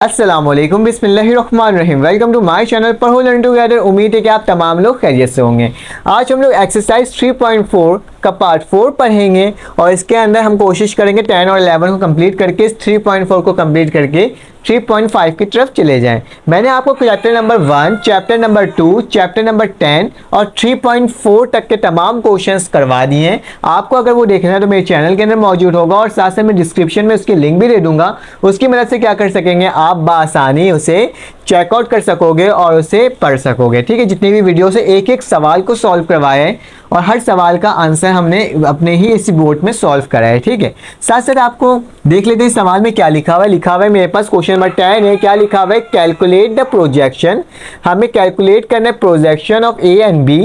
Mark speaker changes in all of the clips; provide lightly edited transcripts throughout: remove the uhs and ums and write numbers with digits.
Speaker 1: अस्सलामुअलैकुम बिस्मिल्लाहिर्रहमानिर्रहीम। Welcome to my channel पर हो लर्न टुगेदर। उम्मीद है कि आप तमाम लोग खैरियत से होंगे। आज हम लोग एक्सरसाइज 3.4 का पार्ट 4 पढ़ेंगे और इसके अंदर हम कोशिश करेंगे 10 और 11 को कंप्लीट करके इस 3.4 को कंप्लीट करके 3.5 की तरफ चले जाएं। मैंने आपको chapter number 1, chapter number 2, chapter number 10 और 3.4 तक के तमाम क्वेश्चंस करवा दिए हैं। आपको अगर वो देखना है तो मेरे चैनल के अंदर मौजूद होगा और साथ साथ मैं डिस्क्रिप्शन में उसकी लिंक भी दे दूंगा। उसकी मदद से क्या कर सकेंगे, आप बासानी उसे चेकआउट कर सकोगे और उसे पढ़ सकोगे। ठीक है, जितनी भी वीडियो से एक एक सवाल को सॉल्व करवाया है और हर सवाल का आंसर हमने अपने ही इसी बोर्ड में सॉल्व करा है। ठीक है, साथ साथ आपको देख लेते हैं सवाल में क्या लिखा हुआ है। लिखा हुआ है मेरे पास क्वेश्चन नंबर 10 है। क्या लिखा हुआ है, कैलकुलेट द प्रोजेक्शन। हमें कैलकुलेट करना है projection of A and B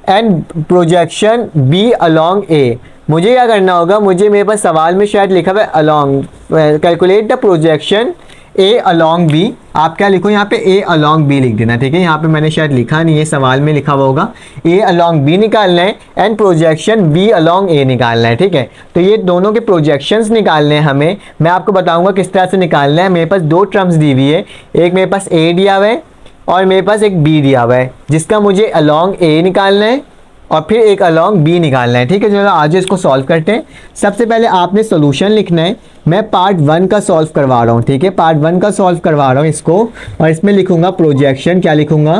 Speaker 1: and projection B along A. मुझे क्या करना होगा, मुझे मेरे पास सवाल में शायद लिखा हुआ है along, calculate the projection A along B. आप क्या लिखो यहाँ पे, ए अलॉन्ग बी लिख देना। ठीक है, यहाँ पे मैंने शायद लिखा नहीं है, सवाल में लिखा हुआ होगा ए अलॉन्ग बी निकालना है and projection B along A निकालना है। ठीक है, तो ये दोनों के प्रोजेक्शंस निकालने हैं हमें। मैं आपको बताऊंगा किस तरह से निकालना है। मेरे पास दो टर्म्स दी हुई है, एक मेरे पास ए दिया हुआ है और मेरे पास एक बी दिया हुआ है, जिसका मुझे अलॉन्ग ए निकालना है और फिर एक अलॉन्ग बी निकालना है। ठीक है, चलो आज इसको सॉल्व करते हैं। सबसे पहले आपने सॉल्यूशन लिखना है। मैं पार्ट 1 का सॉल्व करवा रहा हूँ। ठीक है, पार्ट 1 का सॉल्व करवा रहा हूँ इसको और इसमें लिखूंगा प्रोजेक्शन। क्या लिखूंगा,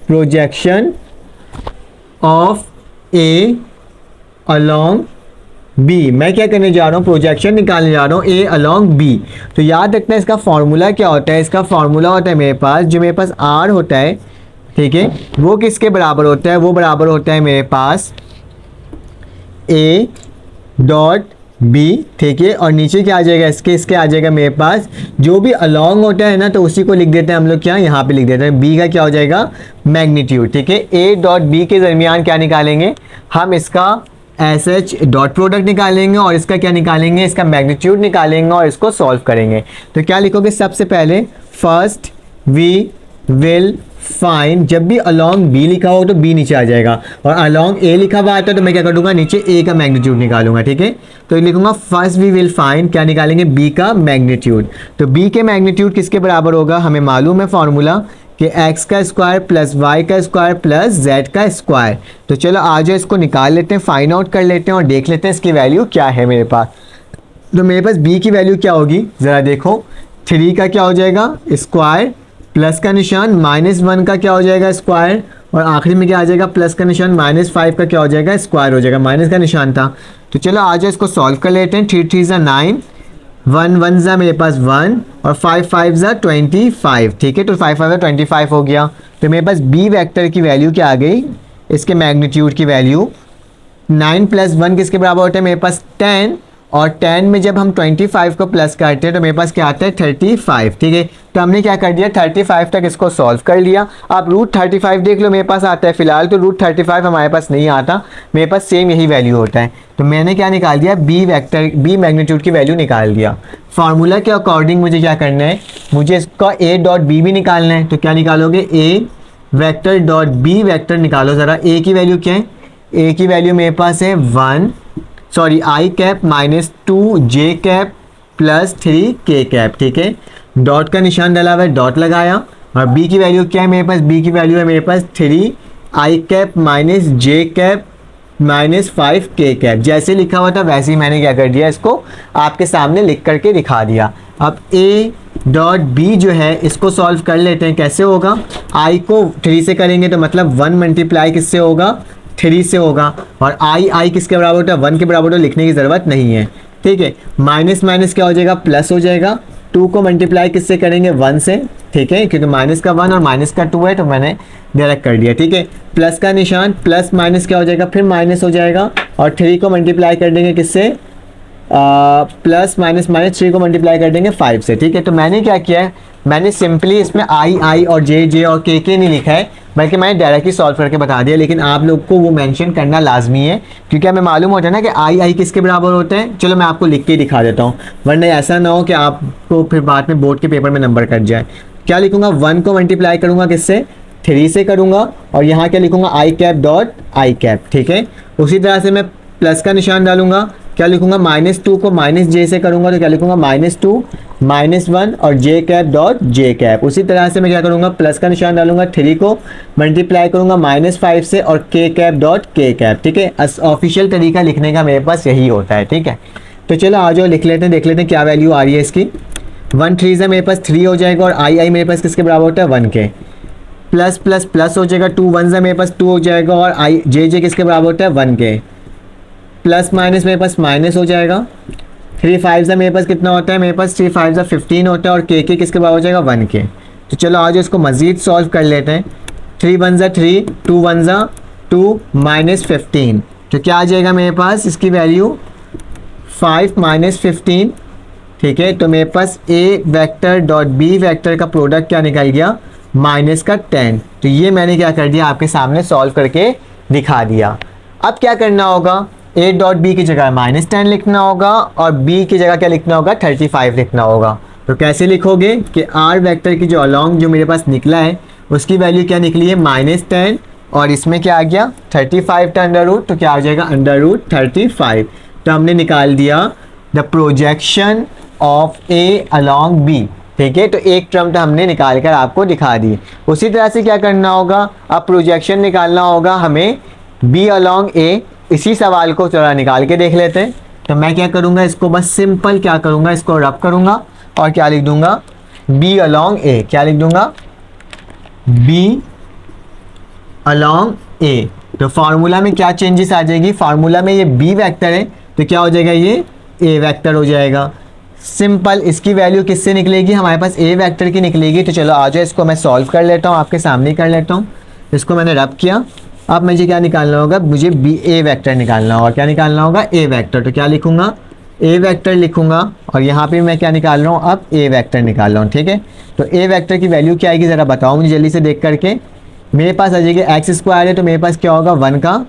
Speaker 1: projection of A along B. मैं क्या करने जा रहा हूँ, प्रोजेक्शन निकालने जा रहा हूँ ए अलॉन्ग बी। तो याद रखना इसका फॉर्मूला क्या होता है। इसका फॉर्मूला होता है मेरे पास, जो मेरे पास आर होता है, ठीक है, वो किसके बराबर होता है, वो बराबर होता है मेरे पास ए डॉट बी। ठीक है, और नीचे क्या आ जाएगा इसके आ जाएगा मेरे पास जो भी अलॉन्ग होता है ना, तो उसी को लिख देते हैं हम लोग, क्या यहाँ पे लिख देते हैं बी का क्या हो जाएगा, मैग्नीट्यूड। ठीक है, ए डॉट बी के दरमियान क्या निकालेंगे हम, इसका एस एच डॉट प्रोडक्ट निकालेंगे और इसका क्या निकालेंगे, इसका मैग्नीट्यूड निकालेंगे और इसको सॉल्व करेंगे। तो क्या लिखोगे, सबसे पहले फर्स्ट वी विल फाइन, जब भी अलॉन्ग बी लिखा हो तो बी नीचे आ जाएगा और अलॉन्ग ए लिखा हुआ आता है तो मैं क्या कर दूंगा, नीचे ए का मैग्नीट्यूड निकालूंगा। ठीक है, तो लिखूंगा फर्स्ट वी विल फाइन, क्या निकालेंगे, बी का मैग्नीट्यूड। तो बी के मैग्नीट्यूड किसके बराबर होगा, हमें मालूम है फॉर्मूला कि एक्स का स्क्वायर प्लस वाई का स्क्वायर प्लस जेड का स्क्वायर। तो चलो आज इसको निकाल लेते हैं, फाइंड आउट कर लेते हैं और देख लेते हैं इसकी वैल्यू क्या है मेरे पास। तो मेरे पास बी की वैल्यू क्या होगी, ज़रा देखो, 3 का क्या हो जाएगा स्क्वायर, प्लस का निशान, -1 का क्या हो जाएगा स्क्वायर और आखिरी में क्या आ जाएगा, प्लस का निशान, -5 का क्या हो जाएगा स्क्वायर हो जाएगा, माइनस का निशान था। तो चलो आज इसको सॉल्व कर लेते हैं। 3 3 ज़ा 9, 1 1 ज़ा मेरे पास 1 और 5 5 ज़ा 25। ठीक है, तो 5 5 ज़ा 25 हो गया। तो मेरे पास बी वेक्टर की वैल्यू क्या आ गई, इसके मैग्नीट्यूड की वैल्यू 9 + 1 किसके बराबर होता है, मेरे पास 10 और 10 में जब हम 25 को प्लस करते हैं तो मेरे पास क्या आता है 35। ठीक है, तो हमने क्या कर दिया, 35 तक इसको सॉल्व कर लिया। आप √35 देख लो, मेरे पास आता है, फिलहाल तो √35 हमारे पास नहीं आता, मेरे पास सेम यही वैल्यू होता है। तो मैंने क्या निकाल दिया, बी वेक्टर, बी मैग्नीट्यूड की वैल्यू निकाल दिया। फार्मूला के अकॉर्डिंग मुझे क्या करना है, मुझे इसका ए डॉट बी भी निकालना है। तो क्या निकालोगे, ए वेक्टर डॉट बी वेक्टर निकालो। ज़रा ए की वैल्यू क्या है, ए की वैल्यू मेरे पास है आई कैप -2 जे कैप प्लस 3 के कैप। ठीक है, डॉट का निशान डाला हुआ है, डॉट लगाया। और बी की वैल्यू क्या है मेरे पास, बी की वैल्यू है मेरे पास 3 आई कैप -जे कैप -5 के कैप। जैसे लिखा हुआ था वैसे ही मैंने क्या कर दिया, इसको आपके सामने लिख करके दिखा दिया। अब ए डॉट बी जो है इसको सॉल्व कर लेते हैं। कैसे होगा, आई को 3 से करेंगे तो मतलब 1 मल्टीप्लाई किससे होगा, 3 से होगा। और आई किसके बराबर होता है, 1 के बराबर, तो लिखने की ज़रूरत नहीं है। ठीक है, माइनस माइनस क्या हो जाएगा, प्लस हो जाएगा। 2 को मल्टीप्लाई किससे करेंगे, 1 से। ठीक है, क्योंकि माइनस का 1 और माइनस का 2 है तो मैंने डायरेक्ट कर दिया। ठीक है, प्लस का निशान, प्लस माइनस क्या हो जाएगा, फिर माइनस हो जाएगा। और 3 को मल्टीप्लाई कर देंगे किससे, प्लस माइनस 3 को मल्टीप्लाई कर देंगे 5 से। ठीक है, तो मैंने क्या किया है, मैंने सिंपली इसमें आई और जे और के नहीं लिखा है, बल्कि मैंने डायरेक्टली सॉल्व करके बता दिया। लेकिन आप लोग को वो मेंशन करना लाजमी है, क्योंकि हमें मालूम होता है ना कि आई किसके बराबर होते हैं। चलो मैं आपको लिख के दिखा देता हूँ, वरना ऐसा ना हो कि आपको फिर बाद में बोर्ड के पेपर में नंबर कट जाए। क्या लिखूंगा, 1 को मल्टीप्लाई करूँगा किससे, 3 से करूँगा और यहाँ क्या लिखूँगा, आई कैप डॉट आई कैप। ठीक है, उसी तरह से मैं प्लस का निशान डालूंगा, क्या लिखूंगा, -2 को -j से करूंगा तो क्या लिखूंगा, -2 -1 और j cap dot j cap. उसी तरह से मैं क्या करूंगा, प्लस का निशान डालूंगा, 3 को मल्टीप्लाई करूंगा -5 से और k cap dot k cap. ठीक है, ऑफिशियल तरीका लिखने का मेरे पास यही होता है। ठीक है, तो चलो आ जाओ लिख लेते हैं, देख लेते हैं क्या वैल्यू आ रही है इसकी। 1 3 से मेरे पास 3 हो जाएगा और आई मेरे पास किसके बराबर होता है, 1 के। प्लस प्लस प्लस हो जाएगा, 2 1 से मेरे पास 2 हो जाएगा और आई जे किसके बराबर होता है, 1 के। प्लस माइनस मेरे पास माइनस हो जाएगा, 3 5 से मेरे पास कितना होता है, मेरे पास 3 5 से 15 होता है और के किसके बराबर हो जाएगा, 1 के। तो चलो आज इसको मज़ीद सॉल्व कर लेते हैं। 3 1 से 3, 2 1 से 2 -15, तो क्या आ जाएगा मेरे पास इसकी वैल्यू 5 -15। ठीक है, तो मेरे पास ए वेक्टर डॉट बी वेक्टर का प्रोडक्ट क्या निकल गया, माइनस का 10। तो ये मैंने क्या कर दिया, आपके सामने सॉल्व करके दिखा दिया। अब क्या करना होगा, ए डॉट बी की जगह -10 लिखना होगा और बी की जगह क्या लिखना होगा, 35 लिखना होगा। तो कैसे लिखोगे कि आर वेक्टर की जो अलॉन्ग जो मेरे पास निकला है उसकी वैल्यू क्या निकली है, -10 और इसमें क्या आ गया 35 का अंडर रूट, तो क्या आ जाएगा √35। तो हमने निकाल दिया the projection of A along B. ठीक है, तो एक टर्म तो हमने निकाल कर आपको दिखा दी। उसी तरह से क्या करना होगा, अब प्रोजेक्शन निकालना होगा हमें बी अलॉन्ग ए। इसी सवाल को थोड़ा निकाल के देख लेते हैं। तो मैं क्या करूँगा, इसको बस सिंपल क्या करूँगा, इसको रब करूँगा और क्या लिख दूँगा, बी अलॉन्ग ए। क्या लिख दूँगा, बी अलॉन्ग ए। तो फार्मूला में क्या चेंजेस आ जाएगी, फार्मूला में ये बी वेक्टर है तो क्या हो जाएगा, ये ए वेक्टर हो जाएगा। सिंपल, इसकी वैल्यू किससे निकलेगी, हमारे पास ए वेक्टर की निकलेगी। तो चलो आ जाओ इसको मैं सॉल्व कर लेता हूँ, आपके सामने कर लेता हूँ। इसको मैंने रब किया, अब मुझे क्या निकालना होगा, मुझे बी ए वेक्टर निकालना होगा। क्या निकालना होगा, ए वेक्टर। तो क्या लिखूंगा, ए वेक्टर लिखूंगा और यहाँ पे मैं क्या निकाल रहा हूँ, अब ए वेक्टर निकाल रहा हूँ। ठीक है, तो ए वेक्टर की वैल्यू क्या आएगी ज़रा बताओ मुझे जल्दी से देख करके। मेरे पास आ जाएगी एक्स स्क्वायर है तो मेरे पास क्या होगा, 1 का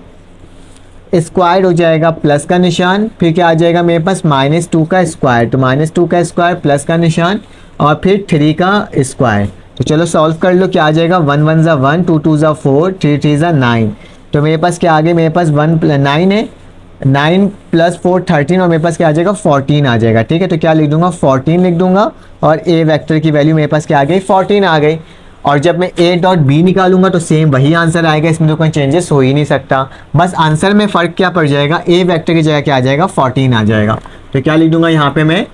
Speaker 1: स्क्वायर हो जाएगा प्लस का निशान, फिर क्या आ जाएगा मेरे पास -2 का स्क्वायर, तो -2 का स्क्वायर प्लस का निशान और फिर 3 का स्क्वायर। तो चलो सॉल्व कर लो, क्या आ जाएगा, 1 1 ज़ा 1, 2 2 ज़ा 4, 3 3 ज़ा 9। तो मेरे पास क्या आ गया, मेरे पास 9 है, 9 + 4 13 और मेरे पास क्या आ जाएगा 14 आ जाएगा। ठीक है, तो क्या लिख दूंगा, 14 लिख दूंगा और ए वेक्टर की वैल्यू मेरे पास क्या आ गई, 14 आ गई। और जब मैं ए डॉट बी निकालूंगा तो सेम वही आंसर आएगा, इसमें तो कोई चेंजेस हो ही नहीं सकता। बस आंसर में फ़र्क क्या पड़ जाएगा, ए वेक्टर की जगह क्या आ जाएगा, 14 आ जाएगा। तो क्या लिख दूंगा, यहाँ पे मैं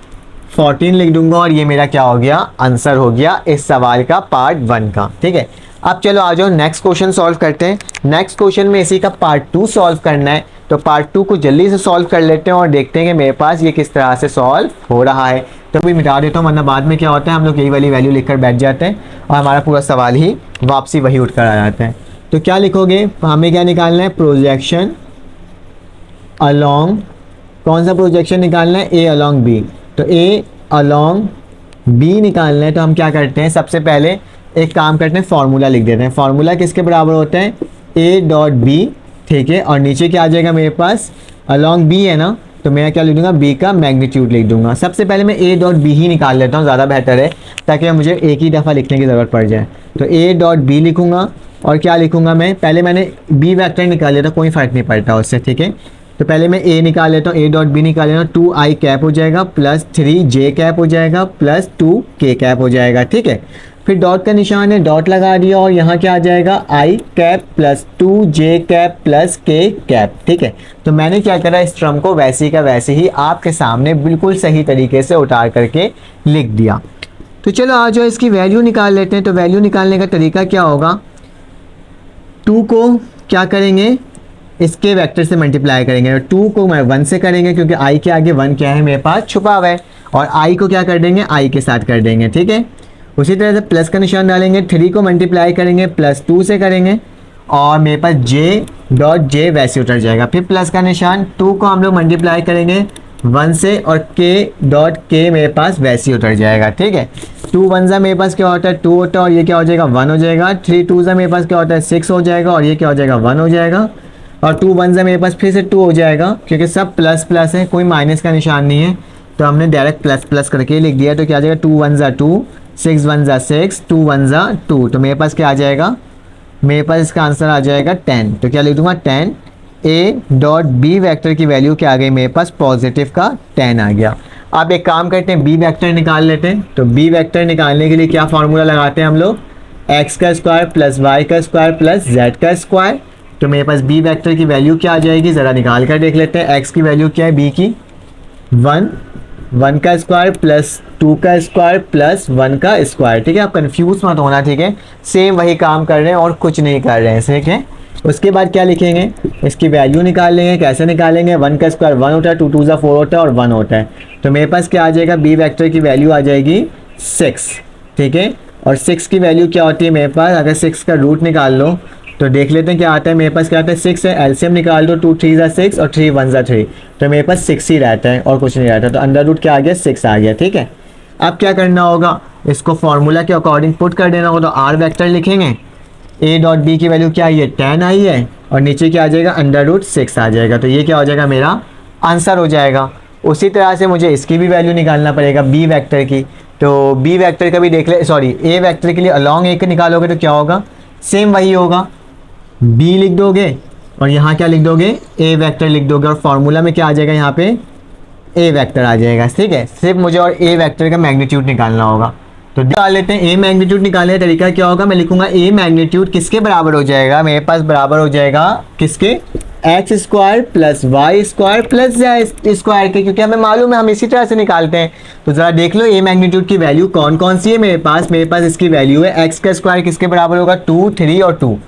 Speaker 1: 14 लिख दूंगा और ये मेरा क्या हो गया, आंसर हो गया इस सवाल का पार्ट 1 का। ठीक है, अब चलो आ जाओ नेक्स्ट क्वेश्चन सॉल्व करते हैं। नेक्स्ट क्वेश्चन में इसी का पार्ट 2 सॉल्व करना है, तो पार्ट 2 को जल्दी से सॉल्व कर लेते हैं और देखते हैं कि मेरे पास ये किस तरह से सॉल्व हो रहा है। तो भी मिटा देता हूँ वरना बाद में क्या होता है, हम लोग यही वाली वैल्यू लिखकर बैठ जाते हैं और हमारा पूरा सवाल ही वापसी वही उठ कर आ जाता है। तो क्या लिखोगे, हमें क्या निकालना है, प्रोजेक्शन अलॉन्ग, कौन सा प्रोजेक्शन निकालना है, ए अलॉन्ग बी। तो ए अलॉन्ग बी निकालना है तो हम क्या करते हैं, सबसे पहले एक काम करते हैं, फार्मूला लिख देते हैं। फार्मूला किसके बराबर होता है, ए डॉट बी। ठीक है, और नीचे क्या आ जाएगा मेरे पास, अलॉन्ग बी है ना, तो मैं क्या लिख दूंगा, बी का मैग्नीट्यूड लिख दूंगा। सबसे पहले मैं ए डॉट बी ही निकाल लेता हूँ, ज़्यादा बेहतर है, ताकि मुझे एक ही दफ़ा लिखने की ज़रूरत पड़ जाए। तो ए डॉट बी लिखूंगा और क्या लिखूंगा मैं, पहले मैंने बी वेक्टर निकाल लिया था, कोई फ़र्क नहीं पड़ता उससे। ठीक है, तो पहले मैं ए निकाल लेता हूँ, ए डॉट बी निकाल लेता हूँ, 2i कैप हो जाएगा प्लस 3j कैप हो जाएगा प्लस 2k कैप हो जाएगा। ठीक है, फिर डॉट का निशान है, डॉट लगा दिया और यहाँ क्या आ जाएगा, i cap plus 2j cap plus k cap. ठीक है, तो मैंने क्या करा, इस टर्म को वैसे का वैसे ही आपके सामने बिल्कुल सही तरीके से उतार करके लिख दिया। तो चलो आ जाओ इसकी वैल्यू निकाल लेते हैं। तो वैल्यू निकालने का तरीका क्या होगा, 2 को क्या करेंगे, इसके वेक्टर से मल्टीप्लाई करेंगे। 2 को मैं 1 से करेंगे क्योंकि i के आगे 1 क्या है मेरे पास, छुपा हुआ है, और i को क्या कर देंगे, i के साथ कर देंगे। ठीक है, उसी तरह से प्लस का निशान डालेंगे, 3 को मल्टीप्लाई करेंगे प्लस 2 से करेंगे और मेरे पास j डॉट j वैसे उतर जाएगा। फिर प्लस का निशान, 2 को हम लोग मल्टीप्लाई करेंगे 1 से और k डॉट k मेरे पास वैसे उतर जाएगा। ठीक है, 2 1 ज़ा मेरे पास क्या होता है, 2 होता है और ये क्या हो जाएगा, 1 हो जाएगा। 3 2 ज़ा मेरे पास क्या होता है, 6 हो जाएगा और ये क्या हो जाएगा, 1 हो जाएगा। और 2 1 ज़ा मेरे पास फिर से 2 हो जाएगा, क्योंकि सब प्लस प्लस है, कोई माइनस का निशान नहीं है, तो हमने डायरेक्ट प्लस प्लस करके लिख दिया। तो क्या आ जाएगा, 2 1 ज़ा 2, 6 1 ज़ा 6, 2 1 ज़ा 2। तो मेरे पास क्या आ जाएगा, मेरे पास इसका आंसर आ जाएगा 10। तो क्या लिख दूंगा, 10 ए डॉट बी वेक्टर की वैल्यू क्या आ गई मेरे पास, पॉजिटिव का 10 आ गया। अब एक काम करते हैं, बी वेक्टर निकाल लेते हैं। तो बी वेक्टर निकालने के लिए क्या फार्मूला लगाते हैं हम लोग, एक्स का स्क्वायर प्लस वाई का स्क्वायर प्लस जेड का स्क्वायर। तो मेरे पास बी वेक्टर की वैल्यू क्या आ जाएगी, ज़रा निकाल कर देख लेते हैं। एक्स की वैल्यू क्या है बी की, 1 का स्क्वायर प्लस 2 का स्क्वायर प्लस 1 का स्क्वायर। ठीक है, आप कंफ्यूज मत होना, ठीक है, सेम वही काम कर रहे हैं और कुछ नहीं कर रहे हैं, ठीक है। उसके बाद क्या लिखेंगे, इसकी वैल्यू निकाल लेंगे। कैसे निकालेंगे, 1 का स्क्वायर 1 होता है, 2 2 ज़ा 4 होता है और 1 होता है। तो मेरे पास क्या आ जाएगा, बी वेक्टर की वैल्यू आ जाएगी 6। ठीक है, और 6 की वैल्यू क्या होती है मेरे पास, अगर 6 का रूट निकाल लो तो देख लेते हैं क्या आता है। मेरे पास क्या आता है, 6 है, एलसीएम निकाल दो, 2 3 ज़ा 6 और 3 1 ज़ा 3, तो मेरे पास 6 ही रहता है और कुछ नहीं रहता। तो अंडर रूट क्या आ गया, 6 आ गया। ठीक है, अब क्या करना होगा, इसको फॉर्मूला के अकॉर्डिंग पुट कर देना होगा। तो आर वेक्टर लिखेंगे, ए डॉट बी की वैल्यू क्या आई है, 10 आई है, और नीचे क्या आ जाएगा, अंडर रूट 6 आ जाएगा। तो ये क्या हो जाएगा, मेरा आंसर हो जाएगा। उसी तरह से मुझे इसकी भी वैल्यू निकालना पड़ेगा, बी वेक्टर की। तो बी वेक्टर का भी देख ले, सॉरी ए वेक्टर के लिए अलॉन्ग ए निकालोगे तो क्या होगा, सेम वही होगा, बी लिख दोगे और यहाँ क्या लिख दोगे, ए वेक्टर लिख दोगे, और फार्मूला में क्या आ जाएगा, यहाँ पे ए वेक्टर आ जाएगा। ठीक है, सिर्फ मुझे और ए वेक्टर का मैग्नीट्यूड निकालना होगा। तो निकाल लेते हैं, ए मैग्नीट्यूड निकालने का तरीका क्या होगा, मैं लिखूंगा ए मैग्नीट्यूड किसके बराबर हो जाएगा, मेरे पास बराबर हो जाएगा किसके, X square plus Y square plus Z square के, क्योंकि हमें मालूम है हम इसी तरह से निकालते हैं। तो ज़रा देख लो ए मैग्नीट्यूड की वैल्यू कौन कौन सी है मेरे पास इसकी वैल्यू है, एक्स का स्क्वायर किसके बराबर होगा, 2 3 और 2।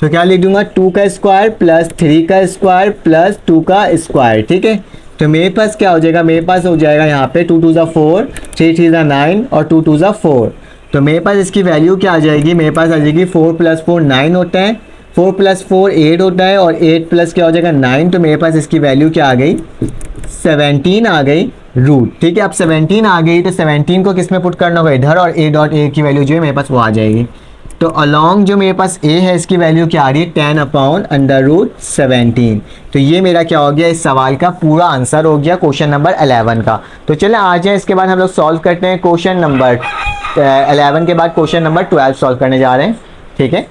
Speaker 1: तो क्या लिख दूंगा, 2 का स्क्वायर प्लस 3 का स्क्वायर प्लस 2 का स्क्वायर। ठीक है, तो मेरे पास क्या हो जाएगा, मेरे पास हो जाएगा यहाँ पे 2 2 ज़ा 4, 3 3 ज़ा 9 और 2 2 ज़ा 4। तो मेरे पास इसकी वैल्यू क्या आ जाएगी, मेरे पास आ जाएगी 4 + 4 9 होता है, 4 + 4 8 होता है, और 8 प्लस क्या हो जाएगा 9। तो मेरे पास इसकी वैल्यू क्या आ गई, 17 आ गई रूट। ठीक है, अब 17 आ गई तो 17 को किस में पुट करना होगा, इधर, और ए डॉट ए की वैल्यू जो है मेरे पास वो आ जाएगी। तो अलॉन्ग जो मेरे पास ए है इसकी वैल्यू क्या आ रही है, 10/√17। तो ये मेरा क्या हो गया, इस सवाल का पूरा आंसर हो गया क्वेश्चन नंबर 11 का। तो चले आ जाए, इसके बाद हम लोग सॉल्व करते हैं क्वेश्चन नंबर 11 के बाद क्वेश्चन नंबर 12 सॉल्व करने जा रहे हैं। ठीक है,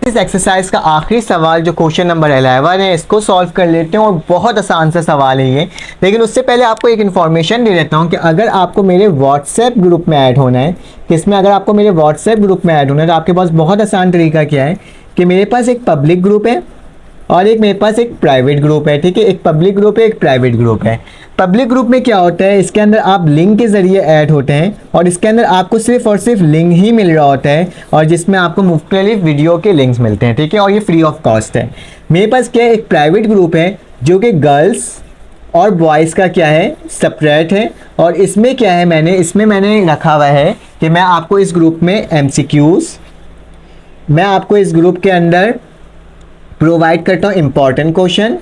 Speaker 1: इस एक्सरसाइज का आखिरी सवाल जो क्वेश्चन नंबर 11 है इसको सॉल्व कर लेते हैं, और बहुत आसान सा सवाल है ये। लेकिन उससे पहले आपको एक इन्फॉर्मेशन दे देता हूँ कि अगर आपको मेरे व्हाट्सएप ग्रुप में ऐड होना है, किसमें, अगर आपको मेरे व्हाट्सएप ग्रुप में ऐड होना है तो आपके पास बहुत आसान तरीका क्या है कि मेरे पास एक पब्लिक ग्रुप है और एक मेरे पास एक प्राइवेट ग्रुप है। ठीक है, एक पब्लिक ग्रुप है, एक प्राइवेट ग्रुप है। पब्लिक ग्रुप में क्या होता है, इसके अंदर आप लिंक के ज़रिए ऐड होते हैं और इसके अंदर आपको सिर्फ और सिर्फ लिंक ही मिल रहा होता है, और जिसमें आपको मुख्तलिफ वीडियो के लिंक्स मिलते हैं। ठीक है, और ये फ्री ऑफ कॉस्ट है। मेरे पास क्या है, एक प्राइवेट ग्रुप है जो कि गर्ल्स और बॉयज़ का क्या है, सेपरेट है। और इसमें क्या है, इसमें मैंने रखा हुआ है कि मैं आपको इस ग्रुप में MCQs, मैं आपको इस ग्रुप के अंदर प्रोवाइड करता हूँ इम्पॉर्टेंट क्वेश्चन,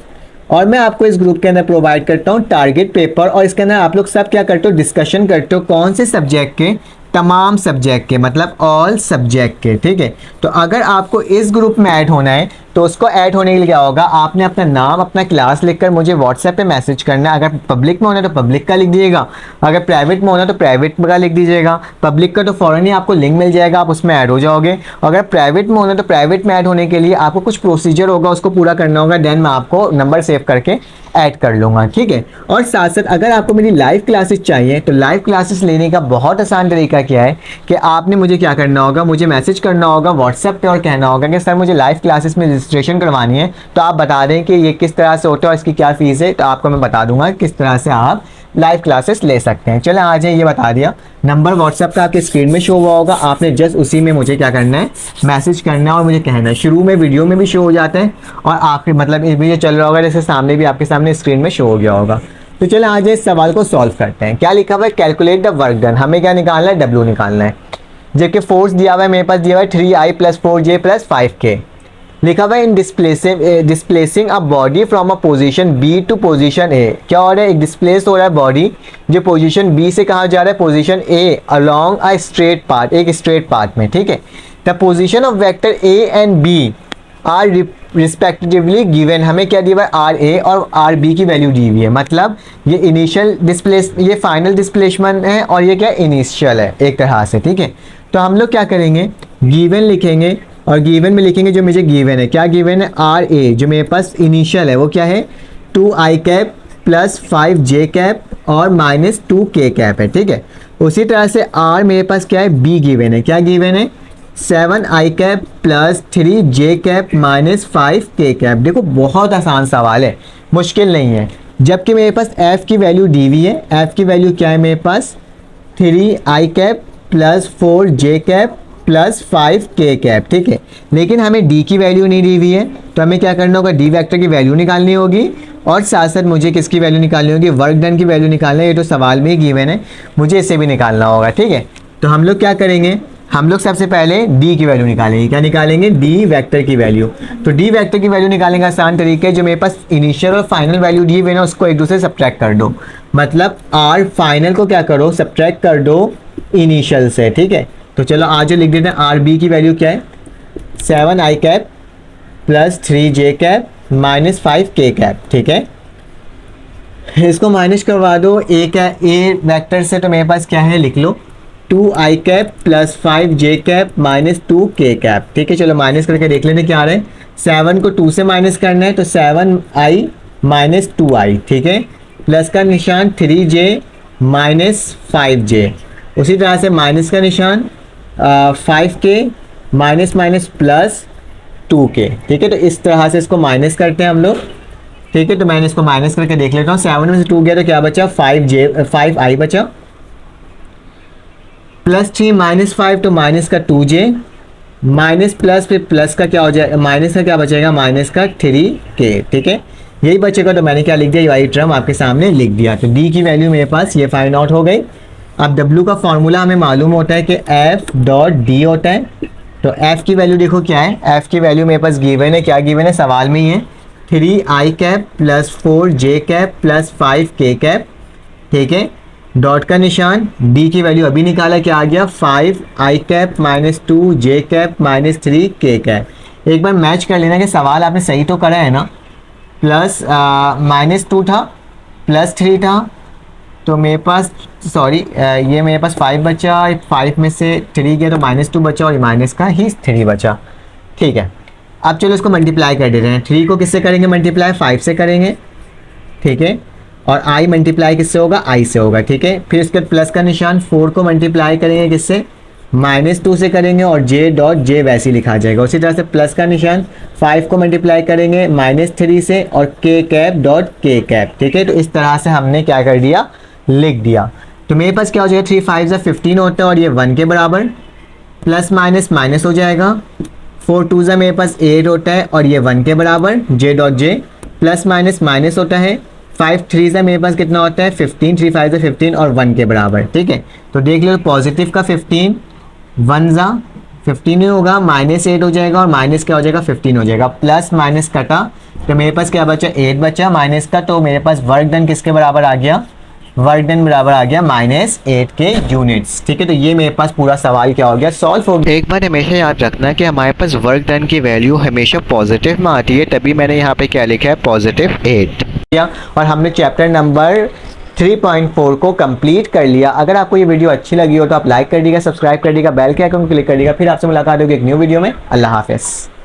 Speaker 1: और मैं आपको इस ग्रुप के अंदर प्रोवाइड करता हूँ टारगेट पेपर। और इसके अंदर आप लोग सब क्या करते हो, डिस्कशन करते हो कौन से सब्जेक्ट के, तमाम सब्जेक्ट के, मतलब ऑल सब्जेक्ट के। ठीक है, तो अगर आपको इस ग्रुप में ऐड होना है तो उसको ऐड होने के लिए क्या होगा, आपने अपना नाम, अपना क्लास लिखकर मुझे व्हाट्सएप पे मैसेज करना है। अगर पब्लिक में होना है तो पब्लिक का लिख दीजिएगा, अगर प्राइवेट में होना है तो प्राइवेट का लिख दीजिएगा। पब्लिक का तो फ़ौरन ही आपको लिंक मिल जाएगा, आप उसमें ऐड हो जाओगे। अगर प्राइवेट में होना है तो प्राइवेट में ऐड होने के लिए आपको कुछ प्रोसीजर होगा, उसको पूरा करना होगा, देन मैं आपको नंबर सेव करके ऐड कर लूँगा। ठीक है, और साथ साथ अगर आपको मेरी लाइव क्लासेस चाहिए तो लाइव क्लासेस लेने का बहुत आसान तरीका क्या है कि आपने मुझे क्या करना होगा, मुझे मैसेज करना होगा व्हाट्सएप पे और कहना होगा कि सर मुझे लाइव क्लासेस में रजिस्ट्रेशन करवानी है। तो आप बता दें कि ये किस तरह से होता है और इसकी क्या फ़ीस है, तो आपको मैं बता दूंगा किस तरह से आप लाइव क्लासेस ले सकते हैं। चलें आ जाए, ये बता दिया, नंबर व्हाट्सएप का आपके स्क्रीन में शो हुआ होगा, आपने जस्ट उसी में मुझे क्या करना है, मैसेज करना है और मुझे कहना है। शुरू में वीडियो में भी शो हो जाता है और आखिर मतलब ये वीडियो चल रहा होगा जैसे सामने भी आपके सामने स्क्रीन में शो हो गया होगा। तो चलें आ जाए, इस सवाल को सॉल्व करते हैं। क्या लिखा हुआ है, कैलकुलेट द वर्क डन। हमें क्या निकालना है, W निकालना है। जबकि फोर्स दिया हुआ है, मेरे पास दिया हुआ है 3I + 4J + 5K। लिखा हुआ है in displacing a body from a position B to position A। क्या हो रहा है, एक डिस्प्लेस हो रहा है बॉडी जो पोजीशन B से कहाँ जा रहा है, position A along a straight path, एक स्ट्रेट पाथ में। ठीक है, the position of vector A and B are respectively given. हमें क्या दिया हुआ है, RA और RB की वैल्यू दी हुई है। मतलब ये इनिशियल डिस्प्लेस, ये फाइनल डिस्प्लेसमेंट है और ये क्या इनिशियल है एक तरह से। ठीक है, तो हम लोग क्या करेंगे, गिवन लिखेंगे और गिवन में लिखेंगे जो मुझे गिवन है, क्या गिवन है, आर ए जो मेरे पास इनिशियल है वो क्या है 2i cap plus 5j cap और माइनस 2k कैप है, ठीक है। उसी तरह से आर मेरे पास क्या है बी गिवन है, क्या गिवन है 7i cap plus 3j cap minus 5k cap. देखो बहुत आसान सवाल है, मुश्किल नहीं है। जबकि मेरे पास f की वैल्यू दी हुई है, f की वैल्यू क्या है मेरे पास 3i cap plus 4j cap plus 5k cap, ठीक है। लेकिन हमें d की वैल्यू नहीं दी हुई है, तो हमें क्या करना होगा, d वेक्टर की वैल्यू निकालनी होगी और साथ साथ मुझे किसकी वैल्यू निकालनी होगी, वर्क डन की वैल्यू निकालना है। ये तो सवाल में ही गिवन है, मुझे इसे भी निकालना होगा, ठीक है। तो हम लोग क्या करेंगे, हम लोग सबसे पहले d की वैल्यू निकालेंगे, क्या निकालेंगे d वेक्टर की वैल्यू। तो d वेक्टर की वैल्यू निकालने का आसान तरीका है, जो मेरे पास इनिशियल और फाइनल वैल्यू दी हुई है ना उसको एक दूसरे से सब्ट्रैक्ट कर दो। मतलब r फाइनल को क्या करो, सब्ट्रैक्ट कर दो इनिशियल से, ठीक है। तो चलो आज लिख देते हैं, आर बी की वैल्यू क्या है 7i cap plus 3j cap minus 5k cap, ठीक है। इसको माइनस करवा दो ए वेक्टर से, तो मेरे पास क्या है लिख लो 2i cap plus 5j cap minus 2k cap, ठीक है। चलो माइनस करके देख लेते क्या आ रहा है, 7 को 2 से माइनस करना है तो 7i माइनस 2i, ठीक है। प्लस का निशान 3j माइनस 5j, उसी तरह से माइनस का निशान 5k minus minus plus 2k, ठीक है। तो इस तरह से इसको माइनस करते हैं हम लोग, ठीक है। तो मैंने इसको माइनस करके देख लेता हूँ, 7 में से 2 गया तो क्या बचा 5i बचा, प्लस 3 माइनस 5 तो माइनस का 2j माइनस प्लस, फिर प्लस का क्या हो जाएगा, माइनस का क्या बचेगा, माइनस का 3k, ठीक है। यही बचेगा, तो मैंने क्या लिख दिया, ये टर्म आपके सामने लिख दिया। तो d की वैल्यू मेरे पास ये फाइंड आउट हो गई। अब w का फॉर्मूला हमें मालूम होता है कि f डॉट d होता है। तो f की वैल्यू देखो क्या है, f की वैल्यू मेरे पास गिवन है, क्या गिवन है सवाल में ही है 3i cap plus 4j cap plus 5k cap, ठीक है। डॉट का निशान, d की वैल्यू अभी निकाला, क्या आ गया 5i cap minus 2j cap minus 3k cap. एक बार मैच कर लेना कि सवाल आपने सही तो करा है ना। प्लस माइनस 2 था प्लस 3 था, तो मेरे पास सॉरी ये मेरे पास 5 बचा, 5 में से 3 गया तो माइनस 2 बचा और माइनस का ही 3 बचा, ठीक है। अब चलो इसको मल्टीप्लाई कर देते हैं। 3 को किससे करेंगे मल्टीप्लाई, 5 से करेंगे, ठीक है। और i मल्टीप्लाई किससे होगा, i से होगा, ठीक है। फिर इसके प्लस का निशान 4 को मल्टीप्लाई करेंगे किससे, माइनस 2 से करेंगे और j डॉट j वैसे ही लिखा जाएगा। उसी तरह से प्लस का निशान 5 को मल्टीप्लाई करेंगे माइनस 3 से और k cap dot k cap, ठीक है। तो इस तरह से हमने क्या कर दिया, लिख दिया। तो मेरे पास क्या हो जाएगा 3 5 जा 15 होता है और ये 1 के बराबर, प्लस माइनस माइनस हो जाएगा, 4 2 जा मेरे पास 8 होता है और ये 1 के बराबर, j dot j, plus minus minus होता है, 5 3 जा मेरे पास कितना होता है 15, 3 5 जा 15 और 1 के बराबर, ठीक है। तो देख लो पॉजिटिव का 15, 1 जा 15 ही होगा, माइनस 8 हो जाएगा और माइनस क्या हो जाएगा 15 हो जाएगा, प्लस माइनस कटा तो मेरे पास क्या बचा 8 बचा माइनस का, तो मेरे पास वर्क डन किसके बराबर आ गया, वर्क डन बराबर आ गया -8 के यूनिट्स, ठीक है। तो ये मेरे पास पूरा सवाल क्या हो गया, सॉल्व हो गया।
Speaker 2: एक बात हमेशा याद रखना कि हमारे पास वर्क डन की वैल्यू हमेशा पॉजिटिव में आती है, तभी मैंने यहाँ पे क्या लिखा है +8।
Speaker 1: और हमने चैप्टर नंबर 3.4 को कंप्लीट कर लिया। अगर आपको ये वीडियो अच्छी लगी हो तो आप लाइक कर दीजिएगा, सब्सक्राइब कर दीजिएगा, बेल के आइकन को क्लिक कर दीजिएगा। फिर आपसे मुलाकात होगी एक न्यू वीडियो में। अल्लाह हाफिज़।